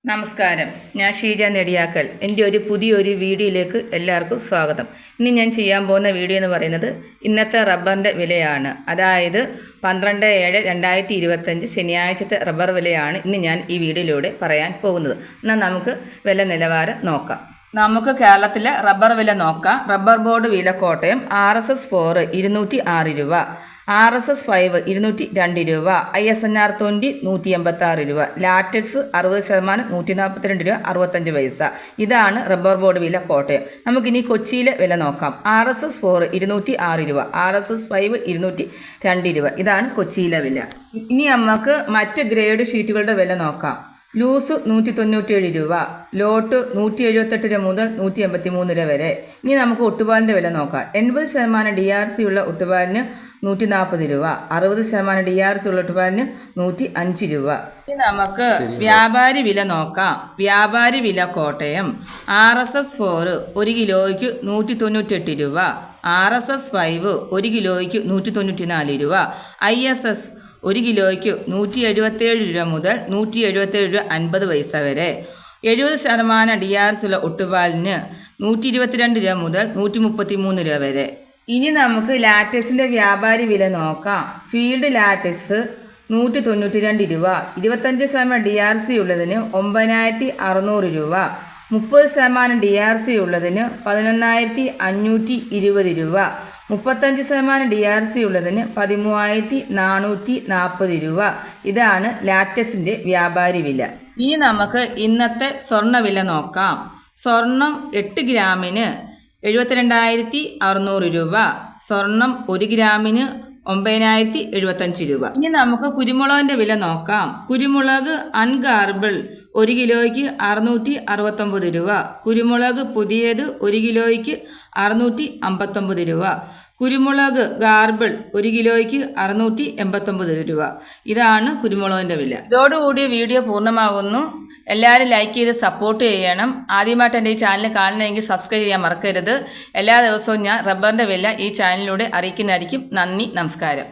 നമസ്കാരം, ഞാൻ ഷീജ നെടിയാക്കൽ. എൻ്റെ ഒരു പുതിയൊരു വീഡിയോയിലേക്ക് എല്ലാവർക്കും സ്വാഗതം. ഇനി ഞാൻ ചെയ്യാൻ പോകുന്ന വീഡിയോ എന്ന് പറയുന്നത് ഇന്നത്തെ റബ്ബറിൻ്റെ വിലയാണ്. അതായത് 12/7/2025 ശനിയാഴ്ചത്തെ റബ്ബർ വിലയാണ് ഇന്ന് ഞാൻ ഈ വീഡിയോയിലൂടെ പറയാൻ പോകുന്നത്. എന്നാൽ നമുക്ക് വില നിലവാരം നോക്കാം. നമുക്ക് കേരളത്തിലെ റബ്ബർ വില നോക്കാം. റബ്ബർ ബോർഡ് വില കോട്ടയം RSS 4 206 രൂപ, RSS 5 202 രൂപ, ISNR 20 186 രൂപ, ലാറ്റക്സ് 60% 142 രൂപ 65 പൈസ. ഇതാണ് റബ്ബർ ബോർഡ് വില കോട്ടയം. നമുക്കിനി കൊച്ചിയിലെ വില നോക്കാം. RSS 4 206 രൂപ, RSS 5 202 രൂപ. ഇതാണ് കൊച്ചിയിലെ വില. ഇനി നമുക്ക് മറ്റ് ഗ്രേഡ് ഷീറ്റുകളുടെ വില നോക്കാം. ലൂസ് 197 രൂപ, ലോട്ട് 178 രൂപ മുതൽ 183 രൂപ വരെ. ഇനി നമുക്ക് ഒട്ടുപാലിൻ്റെ വില നോക്കാം. 80% DRC ഉള്ള ഒട്ടുപാലിന് 140 രൂപ, 60% DRC ഉള്ള ഒട്ടുപാലിന് 105 രൂപ. ഇനി നമുക്ക് വ്യാപാരി വില നോക്കാം. വ്യാപാരി വില കോട്ടയം RSS 4 1 കിലോയ്ക്ക് 198 രൂപ, RSS 5 1 കിലോയ്ക്ക് 194 രൂപ, ISS 1 കിലോയ്ക്ക് 177 രൂപ മുതൽ 177 രൂപ 50 പൈസ വരെ. 70% DRC ഉള്ള ഒട്ടുപാലിന് 122 രൂപ മുതൽ 133 രൂപ വരെ. ഇനി നമുക്ക് ലാറ്റക്സിൻ്റെ വ്യാപാരി വില നോക്കാം. ഫീൽഡ് ലാറ്റക്സ് 192 രൂപ, 25% DRC ഉള്ളതിന് 9600 രൂപ, 30% DRC ഉള്ളതിന് 11520 രൂപ, 35% DRC ഉള്ളതിന് 13440 രൂപ. ഇതാണ് ലാറ്റക്സിൻ്റെ വ്യാപാരി വില. ഇനി നമുക്ക് ഇന്നത്തെ സ്വർണ്ണ വില നോക്കാം. സ്വർണം 8 ഗ്രാമിന് 72,600 രൂപ, സ്വർണം 1 ഗ്രാമിന് 9,075 രൂപ. ഇനി നമുക്ക് കുരുമുളകിൻ്റെ വില നോക്കാം. കുരുമുളക് അൺഗാർബിൾ 1 കിലോയ്ക്ക് 669 രൂപ, കുരുമുളക് പുതിയത് 1 കിലോയ്ക്ക് 659 രൂപ, കുരുമുളക് ഗാർബിൾ 1 കിലോയ്ക്ക് 689 രൂപ. ഇതാണ് കുരുമുളകിൻ്റെ വില. ഇതോടുകൂടി വീഡിയോ പൂർണ്ണമാകുന്നു. എല്ലാവരും ലൈക്ക് ചെയ്ത് സപ്പോർട്ട് ചെയ്യണം. ആദ്യമായിട്ട് എൻ്റെ ഈ ചാനൽ കാണണമെങ്കിൽ സബ്സ്ക്രൈബ് ചെയ്യാൻ മറക്കരുത്. എല്ലാ ദിവസവും ഞാൻ റബ്ബറിൻ്റെ വില ഈ ചാനലിലൂടെ അറിയിക്കുന്നതായിരിക്കും. നന്ദി, നമസ്കാരം.